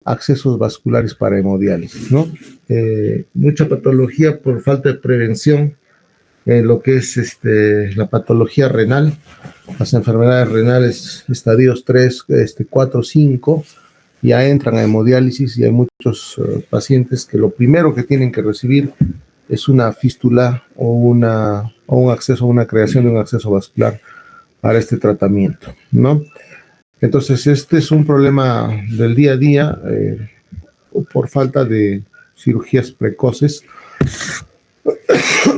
accesos vasculares para hemodiálisis, ¿no? Mucha patología por falta de prevención, lo que es la patología renal, las enfermedades renales, estadios 3, 4, 5, ya entran a hemodiálisis y hay muchos pacientes que lo primero que tienen que recibir es una fístula o un acceso, una creación de un acceso vascular para este tratamiento, ¿no? Entonces, este es un problema del día a día por falta de cirugías precoces.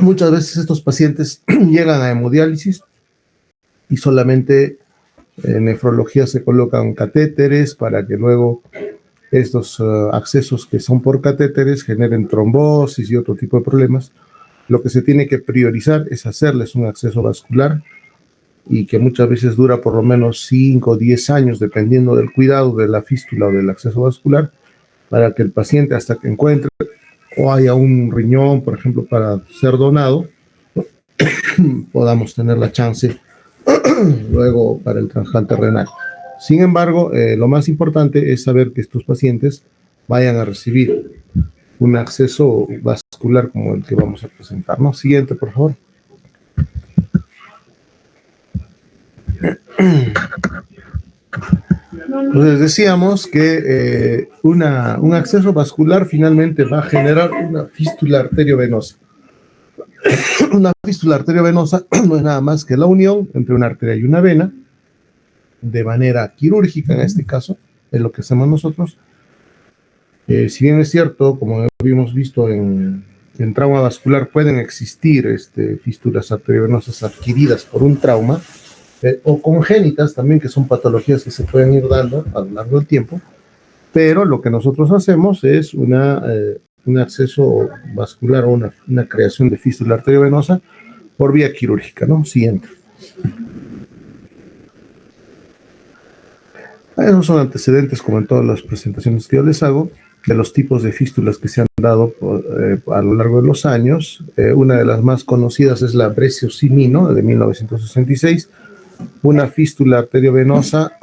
Muchas veces estos pacientes llegan a hemodiálisis y solamente en nefrología se colocan catéteres para que luego estos accesos que son por catéteres generen trombosis y otro tipo de problemas. Lo que se tiene que priorizar es hacerles un acceso vascular y que muchas veces dura por lo menos 5 o 10 años, dependiendo del cuidado de la fístula o del acceso vascular, para que el paciente, hasta que encuentre o haya un riñón, por ejemplo, para ser donado, podamos tener la chance luego para el trasplante renal. Sin embargo, lo más importante es saber que estos pacientes vayan a recibir un acceso vascular como el que vamos a presentar, ¿no? Siguiente, por favor. Entonces decíamos que un acceso vascular finalmente va a generar una fístula arteriovenosa. Una fístula arteriovenosa no es nada más que la unión entre una arteria y una vena, de manera quirúrgica en este caso, es lo que hacemos nosotros. Si bien es cierto, como habíamos visto en trauma vascular, pueden existir fístulas arteriovenosas adquiridas por un trauma, o congénitas también, que son patologías que se pueden ir dando a lo largo del tiempo, pero lo que nosotros hacemos es un acceso vascular o una creación de fístula arteriovenosa por vía quirúrgica, ¿no? Siguiente. Esos son antecedentes, como en todas las presentaciones que yo les hago, de los tipos de fístulas que se han dado a lo largo de los años. Una de las más conocidas es la Brescio-Cimino, de 1966, una fístula arteriovenosa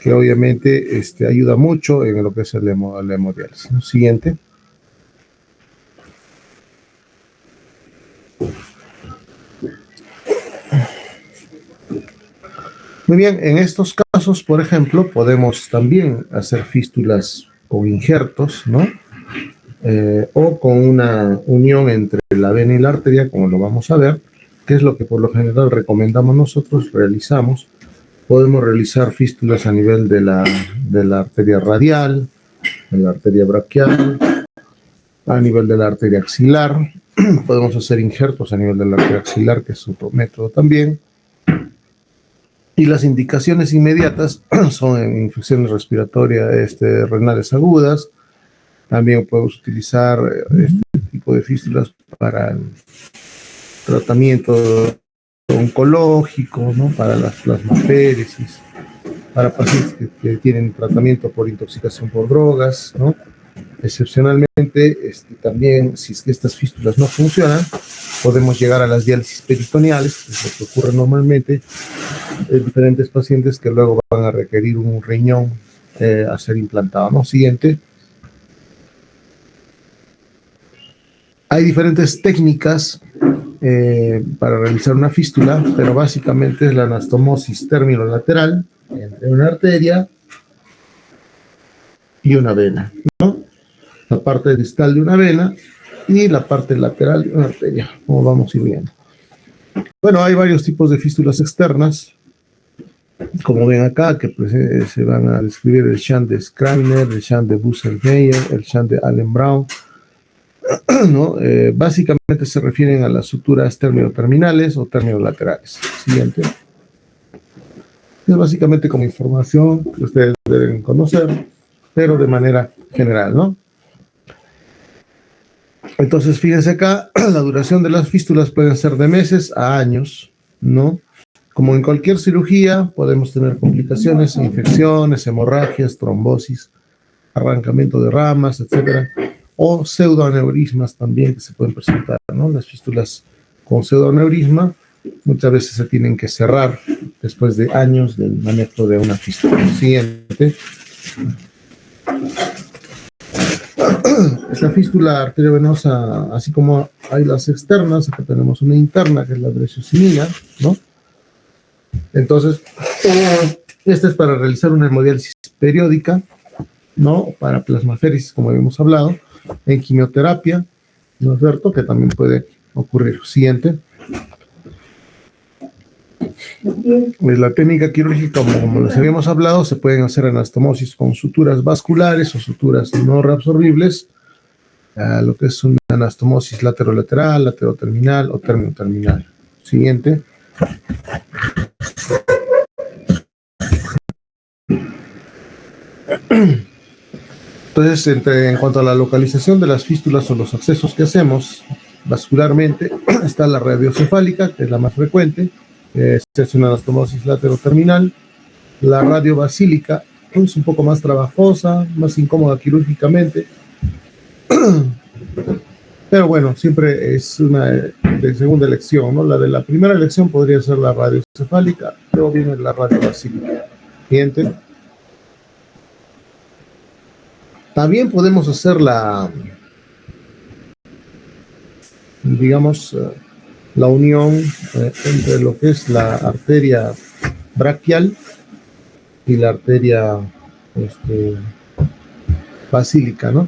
que obviamente ayuda mucho en lo que es la hemodiálisis. Siguiente. Muy bien, en estos casos, por ejemplo, podemos también hacer fístulas con injertos, ¿no? O con una unión entre la vena y la arteria, como lo vamos a ver, que es lo que por lo general recomendamos nosotros, realizamos. Podemos realizar fístulas a nivel de la arteria radial, de la arteria braquial, a nivel de la arteria axilar. Podemos hacer injertos a nivel de la arteria axilar, que es otro método también. Y las indicaciones inmediatas son en infecciones respiratorias renales agudas. También podemos utilizar este tipo de fístulas para el tratamiento oncológico, ¿no? Para las plasmaféresis, para pacientes que tienen tratamiento por intoxicación por drogas, ¿no? Excepcionalmente, también, si es que estas fístulas no funcionan, podemos llegar a las diálisis peritoneales, que es lo que ocurre normalmente en diferentes pacientes que luego van a requerir un riñón a ser implantado, ¿no? Siguiente. Hay diferentes técnicas para realizar una fístula, pero básicamente es la anastomosis término-lateral entre una arteria y una vena, ¿no? La parte distal de una vena y la parte lateral de una arteria, como vamos a ir viendo. Bueno, hay varios tipos de fístulas externas, como ven acá, que pues, se van a describir el shunt de Scribner, el shunt de Bussel-Meyer, el shunt de Allen-Brown, ¿no? Básicamente se refieren a las suturas terminoterminales o terminolaterales. Siguiente. Es básicamente como información que ustedes deben conocer, pero de manera general, ¿no? Entonces, fíjense acá, la duración de las fístulas pueden ser de meses a años, ¿no? Como en cualquier cirugía, podemos tener complicaciones, infecciones, hemorragias, trombosis, arrancamiento de ramas, etcétera, o pseudoaneurismas también que se pueden presentar, ¿no? Las fístulas con pseudoaneurisma muchas veces se tienen que cerrar después de años del manejo de una fístula. Siguiente. Esta fístula arteriovenosa, así como hay las externas, acá tenemos una interna que es la breciosimina, ¿no? Entonces, esta es para realizar una hemodiálisis periódica, ¿no? Para plasmaféresis, como habíamos hablado, en quimioterapia, ¿no es cierto? Que también puede ocurrir. Siguiente. La técnica quirúrgica, como les habíamos hablado, se pueden hacer anastomosis con suturas vasculares o suturas no reabsorbibles, lo que es una anastomosis laterolateral, lateroterminal o terminoterminal. Siguiente. Entonces, en cuanto a la localización de las fístulas o los accesos que hacemos vascularmente, está la radiocefálica, que es la más frecuente, se hace una anastomosis lateroterminal. La radiobasílica es un poco más trabajosa, más incómoda quirúrgicamente, pero bueno, siempre es una de segunda elección, ¿no? La de la primera elección podría ser la radiocefálica, luego viene la radiobasílica. Siguiente. También podemos hacer digamos, la unión entre lo que es la arteria braquial y la arteria basílica, ¿no?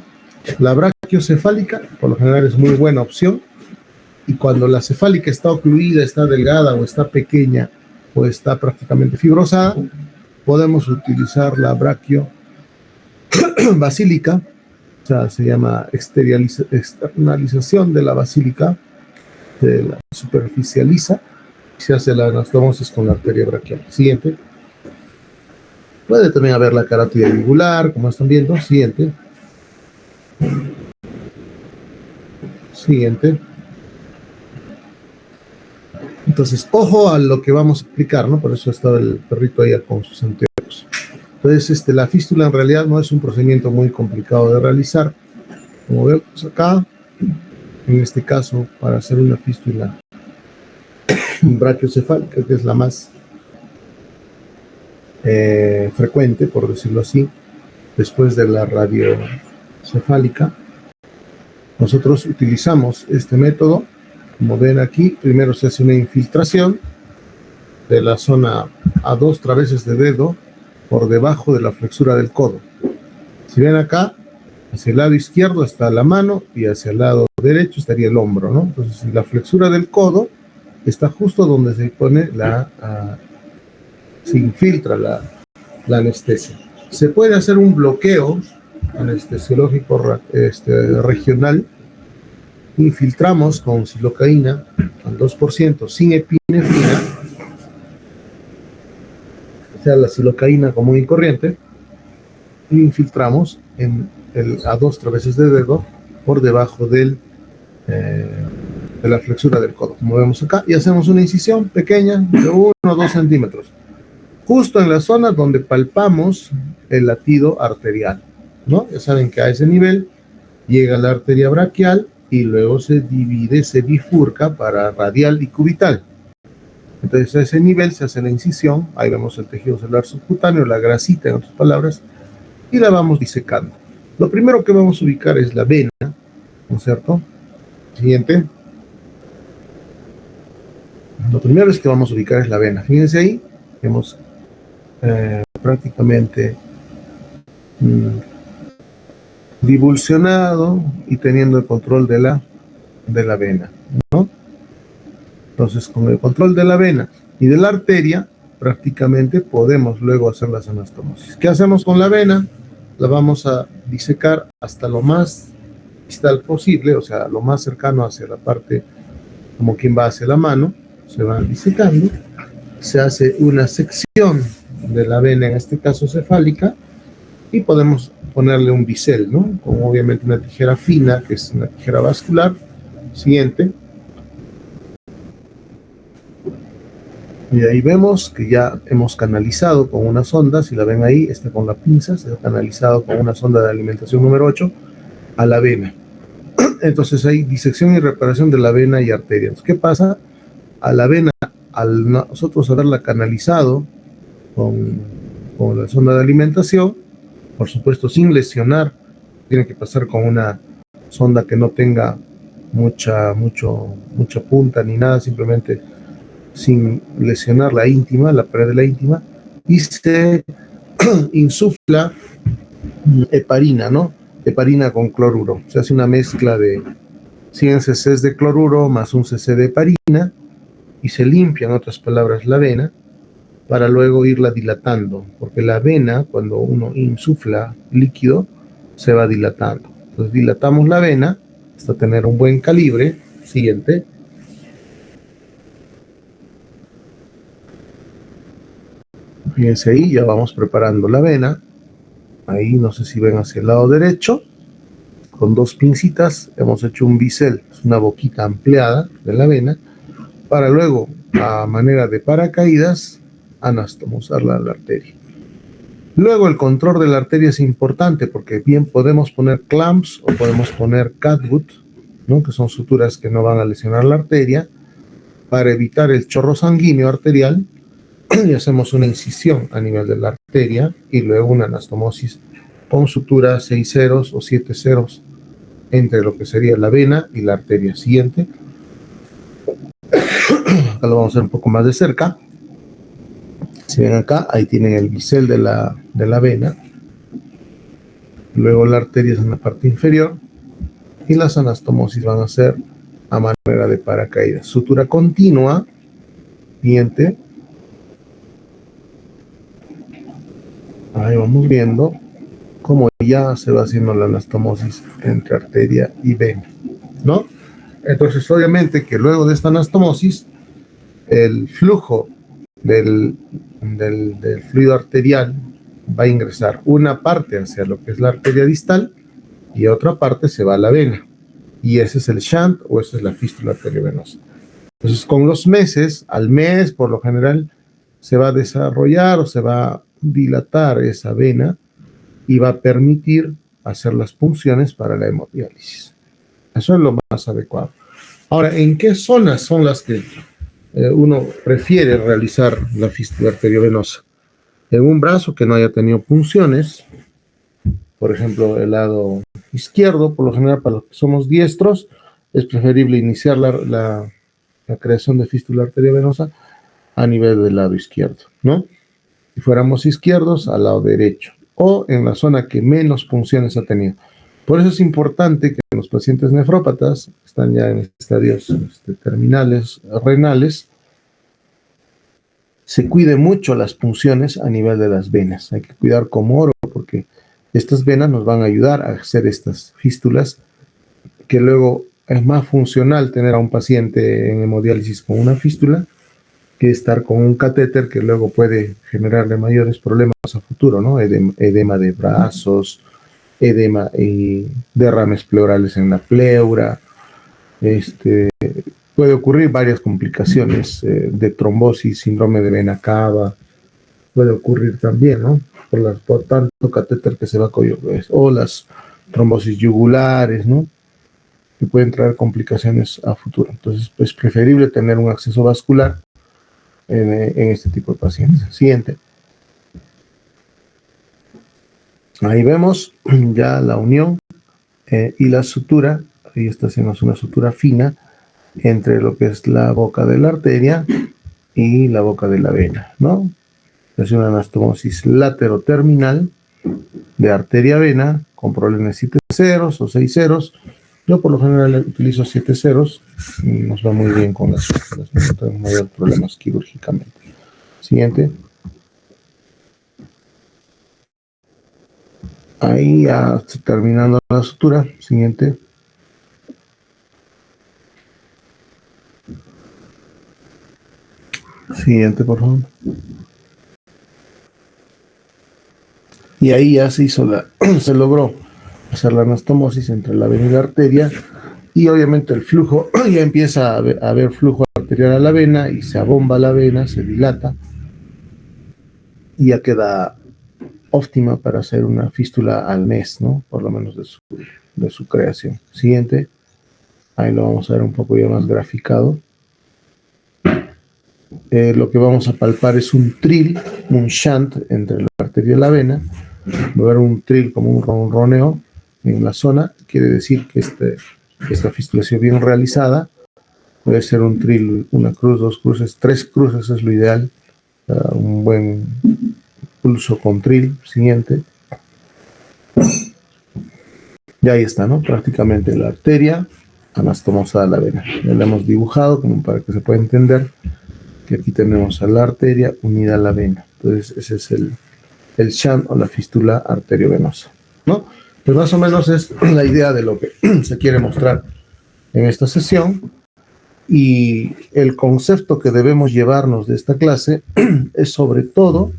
La brachiocefálica, por lo general, es muy buena opción, y cuando la cefálica está ocluida, está delgada o está pequeña o está prácticamente fibrosada, podemos utilizar la brachiobasílica, o sea, se llama externalización de la basílica, se la superficializa, y se hace la anastomosis con la arteria braquial. Siguiente. Puede también haber la carótida yugular, como están viendo. Siguiente. Siguiente. Entonces, ojo a lo que vamos a explicar, ¿no? Por eso estaba el perrito ahí con sus anteojos. Entonces, la fístula en realidad no es un procedimiento muy complicado de realizar. Como vemos acá, en este caso, para hacer una fístula brachiocefálica, que es la más frecuente, por decirlo así, después de la radiocefálica, nosotros utilizamos este método. Como ven aquí, primero se hace una infiltración de la zona a 2 traveses de dedo por debajo de la flexura del codo. Si ven acá, hacia el lado izquierdo está la mano y hacia el lado derecho estaría el hombro, ¿no? Entonces, si la flexura del codo está justo donde se pone se infiltra la anestesia. Se puede hacer un bloqueo anestesiológico regional. Infiltramos con silocaína al 2% sin epinefrina, o sea, la silocaína común y corriente, y infiltramos a 2 traveses de dedo por debajo de la flexura del codo, como vemos acá, y hacemos una incisión pequeña de 1 o 2 centímetros, justo en la zona donde palpamos el latido arterial, ¿no? Ya saben que a ese nivel llega la arteria braquial y luego se divide, se bifurca para radial y cubital. Entonces, a ese nivel se hace la incisión, ahí vemos el tejido celular subcutáneo, la grasita, en otras palabras, y la vamos disecando. Lo primero que vamos a ubicar es la vena, ¿no es cierto? Siguiente. Lo primero es que vamos a ubicar es la vena. Fíjense ahí, hemos prácticamente divulsionado y teniendo el control de la vena, ¿no? Entonces, con el control de la vena y de la arteria, prácticamente podemos luego hacer las anastomosis. ¿Qué hacemos con la vena? La vamos a disecar hasta lo más distal posible, o sea, lo más cercano hacia la parte, como quien va hacia la mano, se va disecando, se hace una sección de la vena, en este caso cefálica, y podemos ponerle un bisel, ¿no? Con obviamente una tijera fina, que es una tijera vascular. Siguiente. Y ahí vemos que ya hemos canalizado con una sonda, si la ven ahí, está con la pinza, se ha canalizado con una sonda de alimentación número 8 a la vena. Entonces hay disección y reparación de la vena y arteria. Entonces, ¿qué pasa? A la vena, al nosotros haberla canalizado con la sonda de alimentación, por supuesto sin lesionar. Tiene que pasar con una sonda que no tenga mucha punta ni nada, simplemente sin lesionar la íntima, la pared de la íntima, y se insufla heparina, ¿no? Heparina con cloruro. Se hace una mezcla de 100 cc de cloruro más un cc de heparina y se limpia, en otras palabras, la vena para luego irla dilatando, porque la vena, cuando uno insufla líquido, se va dilatando. Entonces dilatamos la vena hasta tener un buen calibre. Siguiente. Fíjense ahí, ya vamos preparando la vena. Ahí no sé si ven hacia el lado derecho. Con dos pincitas hemos hecho un bisel, una boquita ampliada de la vena, para luego, a manera de paracaídas, anastomosar la arteria. Luego el control de la arteria es importante porque bien podemos poner clamps o podemos poner catgut, ¿no? Que son suturas que no van a lesionar la arteria, para evitar el chorro sanguíneo arterial. Y hacemos una incisión a nivel de la arteria y luego una anastomosis con suturas 6 ceros o 7 ceros entre lo que sería la vena y la arteria. Siguiente. Acá lo vamos a hacer un poco más de cerca. Si ven acá, ahí tienen el bisel de la vena. Luego la arteria es en la parte inferior y las anastomosis van a ser a manera de paracaídas. Sutura continua. Siguiente. Ahí vamos viendo cómo ya se va haciendo la anastomosis entre arteria y vena, ¿no? Entonces, obviamente que luego de esta anastomosis, el flujo del fluido arterial va a ingresar una parte hacia lo que es la arteria distal y otra parte se va a la vena. Y ese es el shunt o esa es la fístula arteriovenosa. Entonces, con los meses, al mes, por lo general, se va a desarrollar o se va a dilatar esa vena y va a permitir hacer las punciones para la hemodiálisis. Eso es lo más adecuado. Ahora, ¿en qué zonas son las que uno prefiere realizar la fístula arteriovenosa? En un brazo que no haya tenido punciones, por ejemplo, el lado izquierdo, por lo general para los que somos diestros, es preferible iniciar la creación de fístula arteriovenosa a nivel del lado izquierdo, ¿no? Si fuéramos izquierdos, al lado derecho, o en la zona que menos punciones ha tenido. Por eso es importante que los pacientes nefrópatas, que están ya en estadios terminales renales, se cuide mucho las punciones a nivel de las venas. Hay que cuidar como oro, porque estas venas nos van a ayudar a hacer estas fístulas, que luego es más funcional tener a un paciente en hemodiálisis con una fístula que estar con un catéter que luego puede generarle mayores problemas a futuro, ¿no? Edema de brazos, edema y derrames pleurales en la pleura. Puede ocurrir varias complicaciones de trombosis, síndrome de vena cava, puede ocurrir también, ¿no? Por tanto catéter que se va con, o las trombosis yugulares, ¿no? Que pueden traer complicaciones a futuro. Entonces, es preferible tener un acceso vascular en este tipo de pacientes. Siguiente. Ahí vemos ya la unión y la sutura. Ahí está haciendo una sutura fina entre lo que es la boca de la arteria y la boca de la vena, ¿no? Es una anastomosis lateroterminal de arteria-vena con problemas 7 ceros o 6 ceros. Yo por lo general utilizo 7 ceros y nos va muy bien con las suturas, no tengo mayor problemas quirúrgicamente. Siguiente. Ahí ya está terminando la sutura. Siguiente. Siguiente, por favor. Y ahí ya se logró hacer la anastomosis entre la vena y la arteria, y obviamente el flujo, ya empieza a haber flujo arterial a la vena y se abomba la vena, se dilata y ya queda óptima para hacer una fístula al mes, ¿no? Por lo menos de su creación. Siguiente. Ahí lo vamos a ver un poco ya más graficado. Lo que vamos a palpar es un trill, un shunt entre la arteria y la vena, Va a haber un trill como un ronroneo en la zona, quiere decir que esta fístula ha sido bien realizada. Puede ser un trill, una cruz, dos cruces, tres cruces es lo ideal. Un buen pulso con trill siguiente. Y ahí está, ¿no? Prácticamente la arteria anastomosa de la vena. Ya la hemos dibujado como para que se pueda entender que aquí tenemos a la arteria unida a la vena. Entonces ese es el shunt o la fístula arteriovenosa, ¿no? Pues más o menos es la idea de lo que se quiere mostrar en esta sesión, y el concepto que debemos llevarnos de esta clase es sobre todo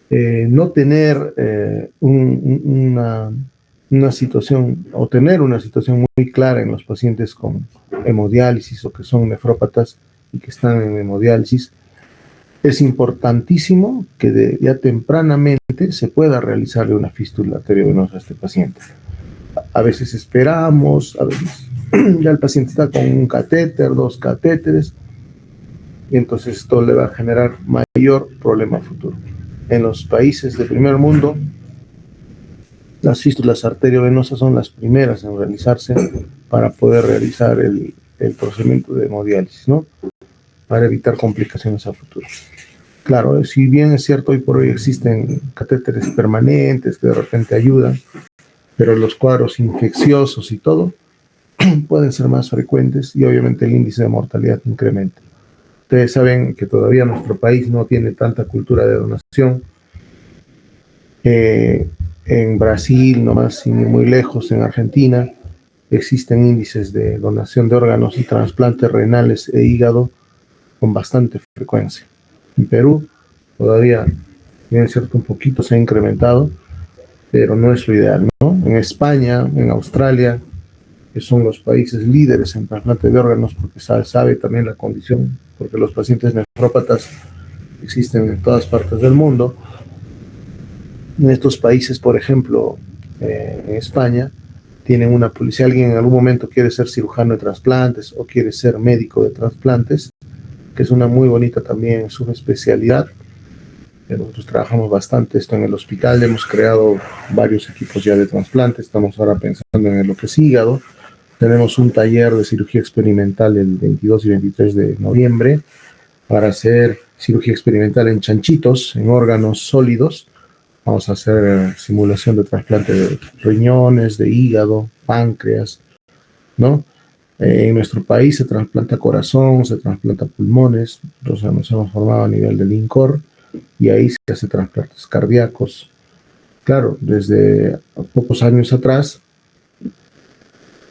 no tener una situación o tener una situación muy clara en los pacientes con hemodiálisis o que son nefrópatas y que están en hemodiálisis. Es importantísimo que ya tempranamente se pueda realizarle una fístula arteriovenosa a este paciente. A veces esperamos, a veces ya el paciente está con un catéter, dos catéteres, y entonces esto le va a generar mayor problema futuro. En los países de primer mundo, las fístulas arteriovenosas son las primeras en realizarse para poder realizar el procedimiento de hemodiálisis, ¿no? Para evitar complicaciones a futuro. Claro, si bien es cierto, hoy por hoy existen catéteres permanentes que de repente ayudan, pero los cuadros infecciosos y todo pueden ser más frecuentes y obviamente el índice de mortalidad incrementa. Ustedes saben que todavía nuestro país no tiene tanta cultura de donación. En Brasil, nomás sin ir muy lejos, en Argentina, existen índices de donación de órganos y trasplantes renales e hígado con bastante frecuencia. En Perú todavía, bien es cierto, un poquito se ha incrementado, pero no es lo ideal, ¿no? En España, en Australia, que son los países líderes en trasplante de órganos, porque sabe también la condición, porque los pacientes nefrópatas existen en todas partes del mundo. En estos países, por ejemplo, en España, tienen una policía. Alguien en algún momento quiere ser cirujano de trasplantes o quiere ser médico de trasplantes, que es una muy bonita también subespecialidad. Nosotros trabajamos bastante esto en el hospital, hemos creado varios equipos ya de trasplantes, estamos ahora pensando en lo que es hígado. Tenemos un taller de cirugía experimental el 22 y 23 de noviembre para hacer cirugía experimental en chanchitos, en órganos sólidos. Vamos a hacer simulación de trasplante de riñones, de hígado, páncreas, ¿no? En nuestro país se trasplanta corazón, se trasplanta pulmones. Entonces nos hemos formado a nivel del INCOR y ahí se hace trasplantes cardíacos. Claro, desde pocos años atrás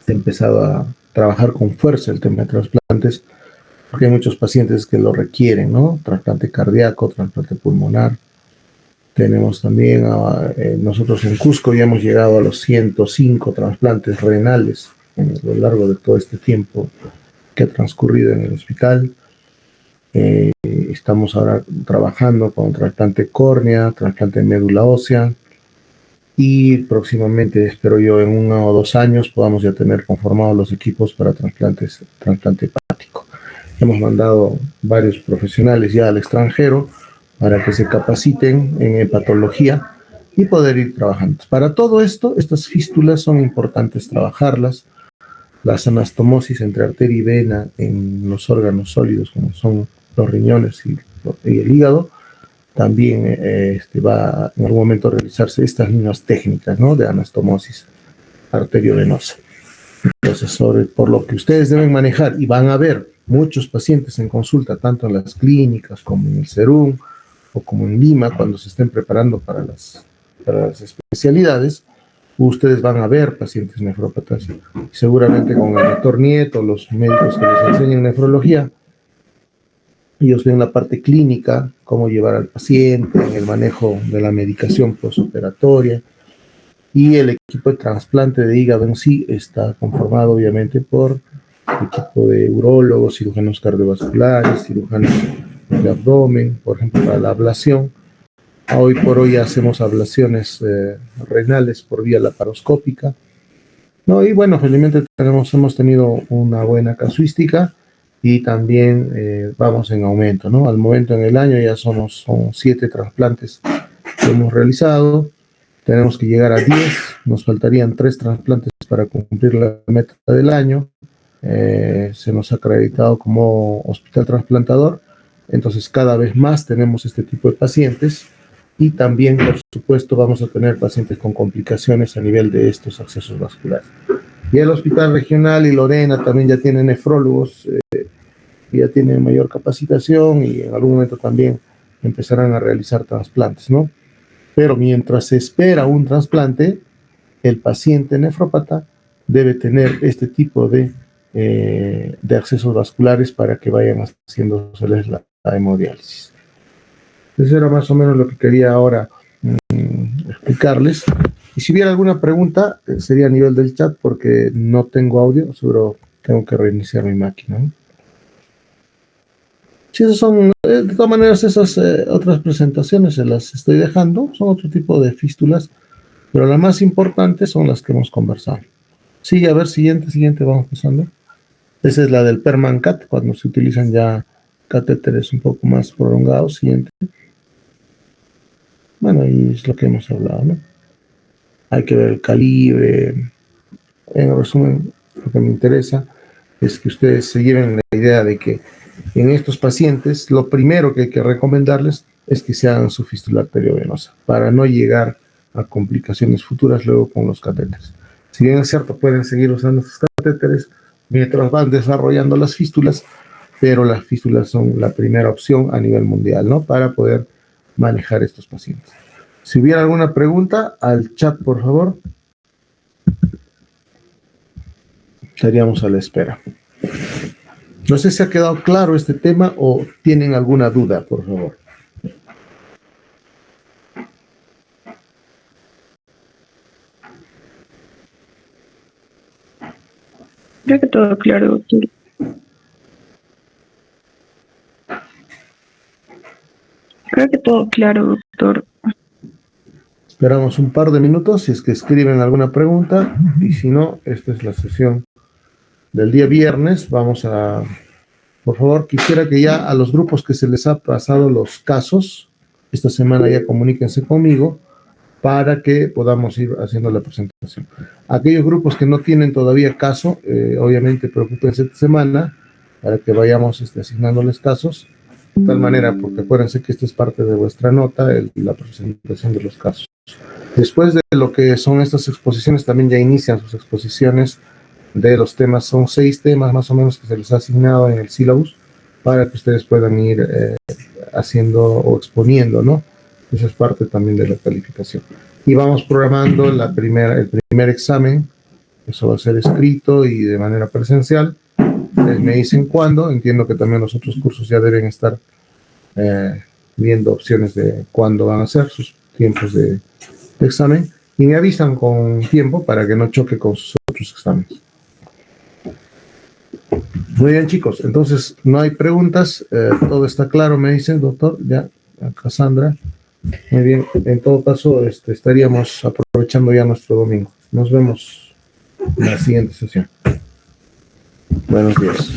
he empezado a trabajar con fuerza el tema de trasplantes, porque hay muchos pacientes que lo requieren, ¿no? Trasplante cardíaco, trasplante pulmonar. Tenemos también, nosotros en Cusco ya hemos llegado a los 105 trasplantes renales a lo largo de todo este tiempo que ha transcurrido en el hospital. Estamos ahora trabajando con trasplante córnea, trasplante de médula ósea, y próximamente, espero yo, en 1 o 2 años podamos ya tener conformados los equipos para trasplante hepático. Hemos mandado varios profesionales ya al extranjero para que se capaciten en hepatología y poder ir trabajando. Para todo esto, estas fístulas son importantes trabajarlas. Las anastomosis entre arteria y vena en los órganos sólidos, como son los riñones y el hígado, también va en algún momento a realizarse estas mismas técnicas, ¿no?, de anastomosis arteriovenosa. Entonces, por lo que ustedes deben manejar, y van a ver muchos pacientes en consulta, tanto en las clínicas como en el Serum o como en Lima, cuando se estén preparando para las especialidades, ustedes van a ver pacientes nefrópatas. Seguramente con el doctor Nieto, los médicos que les enseñan nefrología, ellos ven la parte clínica, cómo llevar al paciente, en el manejo de la medicación postoperatoria, y el equipo de trasplante de hígado en sí está conformado obviamente por equipo de urólogos, cirujanos cardiovasculares, cirujanos de abdomen, por ejemplo, para la ablación. Hoy por hoy hacemos ablaciones renales por vía laparoscópica, ¿no? Y bueno, felizmente hemos tenido una buena casuística y también vamos en aumento, ¿no? Al momento en el año ya son 7 trasplantes que hemos realizado. Tenemos que llegar a 10, nos faltarían 3 trasplantes para cumplir la meta del año. Se nos ha acreditado como hospital trasplantador, entonces cada vez más tenemos este tipo de pacientes y también, por supuesto, vamos a tener pacientes con complicaciones a nivel de estos accesos vasculares. Y el Hospital Regional y Lorena también ya tienen nefrólogos, ya tienen mayor capacitación y en algún momento también empezarán a realizar trasplantes, ¿no? Pero mientras se espera un trasplante, el paciente nefrópata debe tener este tipo de accesos vasculares para que vayan haciéndoseles la hemodiálisis. Eso era más o menos lo que quería ahora explicarles. Y si hubiera alguna pregunta, sería a nivel del chat, porque no tengo audio, seguro tengo que reiniciar mi máquina, ¿no? Sí, esas son, de todas maneras, esas otras presentaciones se las estoy dejando, son otro tipo de fístulas, pero las más importantes son las que hemos conversado. Sigue, a ver, siguiente, vamos pasando. Esa es la del PermanCat, cuando se utilizan ya catéteres un poco más prolongados. Siguiente. Bueno, y es lo que hemos hablado, ¿no? Hay que ver el calibre. En resumen, lo que me interesa es que ustedes se lleven la idea de que en estos pacientes, lo primero que hay que recomendarles es que se hagan su fístula arteriovenosa para no llegar a complicaciones futuras luego con los catéteres. Si bien es cierto, pueden seguir usando estos catéteres mientras van desarrollando las fístulas, pero las fístulas son la primera opción a nivel mundial, ¿no? Para poder manejar estos pacientes. Si hubiera alguna pregunta, al chat, por favor. Estaríamos a la espera. No sé si ha quedado claro este tema o tienen alguna duda, por favor. Creo que todo claro, doctor. Creo que todo claro, doctor. Esperamos un par de minutos si es que escriben alguna pregunta y si no, esta es la sesión del día viernes. Vamos a, por favor, quisiera que ya a los grupos que se les ha pasado los casos, esta semana ya comuníquense conmigo para que podamos ir haciendo la presentación. Aquellos grupos que no tienen todavía caso, obviamente preocúpense esta semana para que vayamos asignándoles casos, de tal manera, porque acuérdense que esta es parte de vuestra nota, la presentación de los casos. Después de lo que son estas exposiciones, también ya inician sus exposiciones de los temas. Son 6 temas más o menos que se les ha asignado en el sílabus para que ustedes puedan ir haciendo o exponiendo, ¿no? Eso es parte también de la calificación. Y vamos programando el primer examen. Eso va a ser escrito y de manera presencial. Me dicen cuándo. Entiendo que también los otros cursos ya deben estar viendo opciones de cuándo van a ser sus tiempos de examen. Y me avisan con tiempo para que no choque con sus otros exámenes. Muy bien, chicos. Entonces, no hay preguntas. Todo está claro, me dice el doctor. Ya, Cassandra. Muy bien. En todo caso, estaríamos aprovechando ya nuestro domingo. Nos vemos en la siguiente sesión. Buenos días.